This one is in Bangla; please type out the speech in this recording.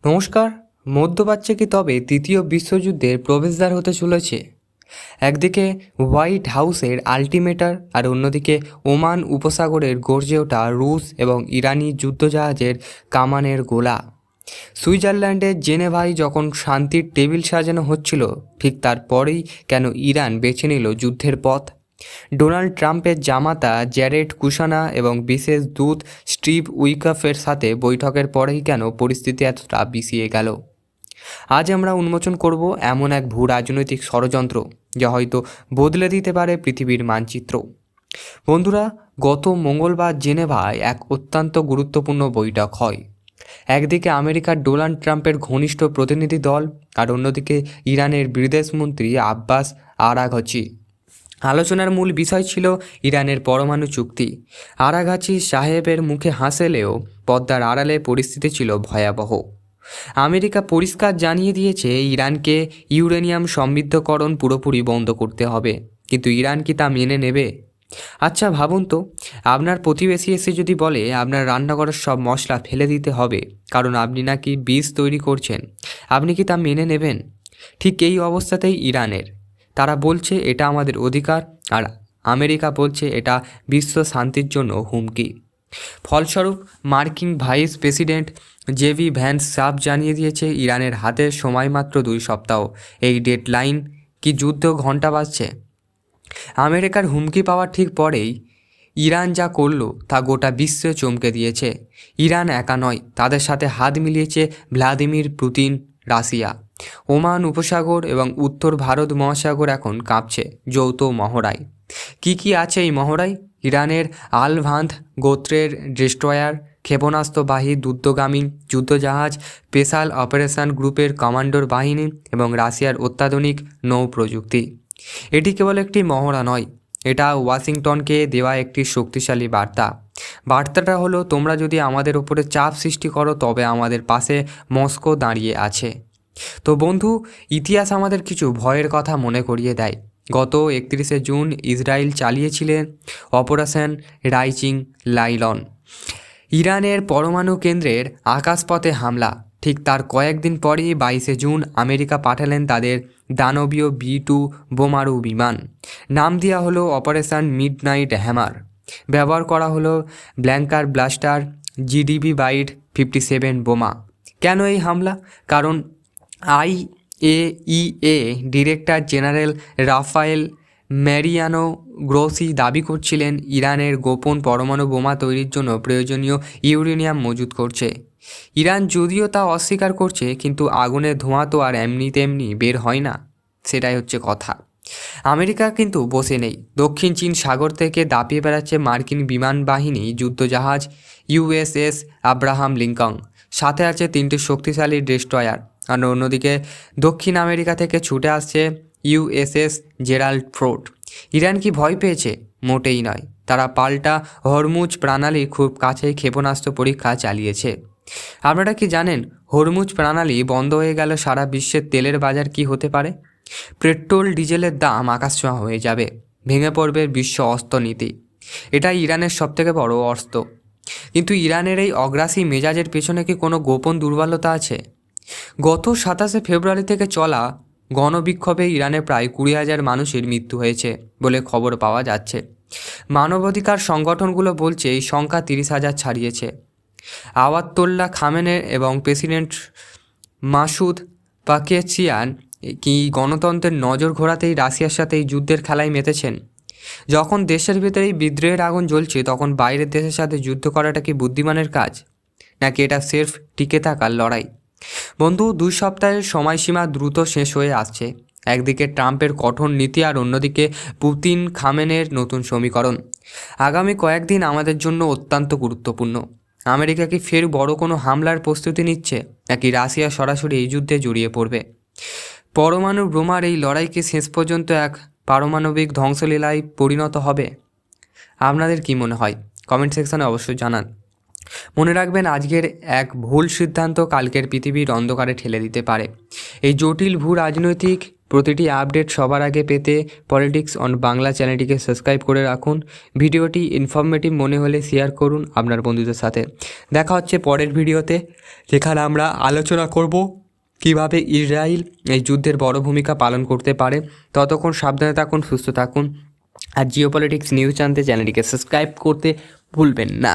নমস্কার। মধ্যপ্রাচ্যে কি তবে তৃতীয় বিশ্বযুদ্ধের প্রবেশদ্বার হতে চলেছে? একদিকে হোয়াইট হাউসের আল্টিমেটার আর অন্যদিকে ওমান উপসাগরের গর্জে ওঠা রুশ এবং ইরানি যুদ্ধজাহাজের কামানের গোলা। সুইজারল্যান্ডের জেনেভায় যখন শান্তির টেবিল সাজানো হচ্ছিল, ঠিক তারপরেই কেন ইরান বেছে নিল যুদ্ধের পথ? ডোনাল্ড ট্রাম্পের জামাতা জ্যারেড কুশানা এবং বিশেষ দূত স্টিভ উইকফের সাথে বৈঠকের পরেই কেন পরিস্থিতি এতটা বিষিয়ে গেল? আজ আমরা উন্মোচন করব এমন এক ভূ রাজনৈতিক ষড়যন্ত্র যা হয়তো বদলে দিতে পারে পৃথিবীর মানচিত্র। বন্ধুরা, গত মঙ্গলবার জেনেভায় এক অত্যন্ত গুরুত্বপূর্ণ বৈঠক হয়। একদিকে আমেরিকার ডোনাল্ড ট্রাম্পের ঘনিষ্ঠ প্রতিনিধি দল আর অন্যদিকে ইরানের বিদেশমন্ত্রী আব্বাস আরাঘচি। আলোচনার মূল বিষয় ছিল ইরানের পরমাণু চুক্তি। আরাঘাচি সাহেবের মুখে হাসলেও পর্দার আড়ালে পরিস্থিতি ছিল ভয়াবহ। আমেরিকা পরিষ্কার জানিয়ে দিয়েছে ইরানকে ইউরেনিয়াম সমৃদ্ধকরণ পুরোপুরি বন্ধ করতে হবে, কিন্তু ইরান কি তা মেনে নেবে? আচ্ছা ভাবুন তো, আপনার প্রতিবেশী এসে যদি বলে আপনার রান্না করার সব মশলা ফেলে দিতে হবে কারণ আপনি নাকি বীজ তৈরি করছেন, আপনি কি তা মেনে নেবেন? ঠিক এই অবস্থাতেই ইরানের। তারা বলছে এটা আমাদের অধিকার, আর আমেরিকা বলছে এটা বিশ্ব শান্তির জন্য হুমকি। ফলস্বরূপ মার্কিন ভাইস প্রেসিডেন্ট জেভি ভ্যান্স সাফ জানিয়ে দিয়েছে ইরানের হাতে সময় মাত্র 2 সপ্তাহ। এই ডেডলাইন কি যুদ্ধ ঘণ্টা বাজছে? আমেরিকার হুমকি পাওয়ার ঠিক পরেই ইরান যা করলো তা গোটা বিশ্বে চমকে দিয়েছে। ইরান একা নয়, তাদের সাথে হাত মিলিয়েছে ভ্লাদিমির পুতিন, রাশিয়া। ওমান উপসাগর এবং উত্তর ভারত মহাসাগর এখন কাঁপছে যৌথ মহড়ায়। কি আছে এই মহড়ায়? ইরানের আলভান্দ গোত্রের ডেস্ট্রয়ার, ক্ষেপণাস্ত্রবাহী দ্রুতগামী যুদ্ধজাহাজ, স্পেশাল অপারেশন গ্রুপের কমান্ডোর বাহিনী এবং রাশিয়ার অত্যাধুনিক নৌ প্রযুক্তি। এটি কেবল একটি মহড়া নয়, এটা ওয়াশিংটনকে দেওয়া একটি শক্তিশালী বার্তা। বার্তাটা হলো, তোমরা যদি আমাদের উপরে চাপ সৃষ্টি করো তবে আমাদের পাশে মস্কো দাঁড়িয়ে আছে। তো বন্ধু, ইতিহাস আমাদের কিছু ভয়ের কথা মনে করিয়ে দেয়। গত 31শে জুন ইসরায়েল চালিয়েছিলেন অপারেশন রাইজিং লায়ন, ইরানের পরমাণু কেন্দ্রের আকাশপথে হামলা। ঠিক তার কয়েকদিন পরই 22শে জুন আমেরিকা পাঠালেন তাদের দানবীয় B-2 বোমারু বিমান। নাম দেওয়া হলো অপারেশন মিডনাইট হ্যামার। ব্যবহার করা হলো ব্ল্যাঙ্কার ব্লাস্টার GDB বাইট 57 বোমা। কেন এই হামলা? কারণ IAEA director general Rafael Mariano Grossi দাবি করছিলেন ইরানের গোপন পরমাণু বোমা তৈরির জন্য প্রয়োজনীয় ইউরেনিয়াম মজুত করছে। ইরান যদিও তা অস্বীকার করছে, কিন্তু আগুনের ধোঁয়া তো আর এমনি তেমনি বের হয় না, সেটাই হচ্ছে কথা। আমেরিকা কিন্তু বসে নেই। দক্ষিণ চীন সাগর থেকে দাপিয়ে বেড়াচ্ছে মার্কিন বিমান বাহিনী যুদ্ধজাহাজ USS আব্রাহাম লিঙ্কন, সাথে আছে 3টি শক্তিশালী ডেস্ট্রয়ার। আর অন্যদিকে দক্ষিণ আমেরিকা থেকে ছুটে আসছে USS জেরাল্ড ফোর্ড। ইরান কি ভয় পেয়েছে? মোটেই নয়। তারা পাল্টা হরমুজ প্রণালীর খুব কাছেই ক্ষেপণাস্ত্র পরীক্ষা চালিয়েছে। আপনারা কি জানেন, হরমুজ প্রণালী বন্ধ হয়ে গেল সারা বিশ্বের তেলের বাজার কি হতে পারে? পেট্রোল ডিজেলের দাম আকাশছোঁয়া হয়ে যাবে, ভেঙে পড়বে বিশ্ব অস্ত্রনীতি। এটাই ইরানের সবথেকে বড় অস্ত্র। কিন্তু ইরানের এই অগ্রাসী মেজাজের পেছনে কি কোনো গোপন দুর্বলতা আছে? গত 27শে ফেব্রুয়ারি থেকে চলা গণবিক্ষোভে ইরানে প্রায় 20,000 মানুষের মৃত্যু হয়েছে বলে খবর পাওয়া যাচ্ছে। মানবাধিকার সংগঠনগুলো বলছে এই সংখ্যা 30,000 ছাড়িয়েছে। আয়াতোল্লাহ খামেনি এবং প্রেসিডেন্ট মাসুদ পেজেশকিয়ান কি গণতন্ত্রের নজর ঘোরাতেই রাশিয়ার সাথে এই যুদ্ধের খেলায় মেতেছেন? যখন দেশের ভেতরেই বিদ্রোহের আগুন জ্বলছে, তখন বাইরের দেশের সাথে যুদ্ধ করাটা কি বুদ্ধিমানের কাজ, নাকি এটা সির্ফ টিকে থাকার লড়াই? বন্ধু, 2 সপ্তাহের সময়সীমা দ্রুত শেষ হয়ে আসছে। একদিকে ট্রাম্পের কঠোর নীতি আর অন্যদিকে পুতিন খামেনের নতুন সমীকরণ। আগামী কয়েকদিন আমাদের জন্য অত্যন্ত গুরুত্বপূর্ণ। আমেরিকা কি ফের বড় কোনো হামলার প্রস্তুতি নিচ্ছে, নাকি রাশিয়া সরাসরি এই যুদ্ধে জড়িয়ে পড়বে? পরমাণু বোমার এই লড়াইকে শেষ পর্যন্ত এক পারমাণবিক ধ্বংসলীলায় পরিণত হবে? আপনাদের কি মনে হয়? কমেন্ট সেকশনে অবশ্যই জানান। মনে রাখবেন, আজকের এক ভুল সিদ্ধান্ত কালকের পৃথিবীর অন্ধকারে ঠেলে দিতে পারে। এই জটিল ভূ রাজনৈতিক প্রতিটি আপডেট সবার আগে পেতে পলিটিক্স অন বাংলা চ্যানেলটিকে সাবস্ক্রাইব করে রাখুন। ভিডিওটি ইনফরমেটিভ মনে হলে শেয়ার করুন আপনার বন্ধুদের সাথে। দেখা হচ্ছে পরের ভিডিওতে, যেখানে আমরা আলোচনা করব কিভাবে ইসরায়েল এই যুদ্ধের বড় ভূমিকা পালন করতে পারে। ততক্ষণ সাবধানে থাকুন, সুস্থ থাকুন, আর জিওপলিটিক্স নিউজ জানতে চ্যানেলটিকে সাবস্ক্রাইব করতে ভুলবেন না।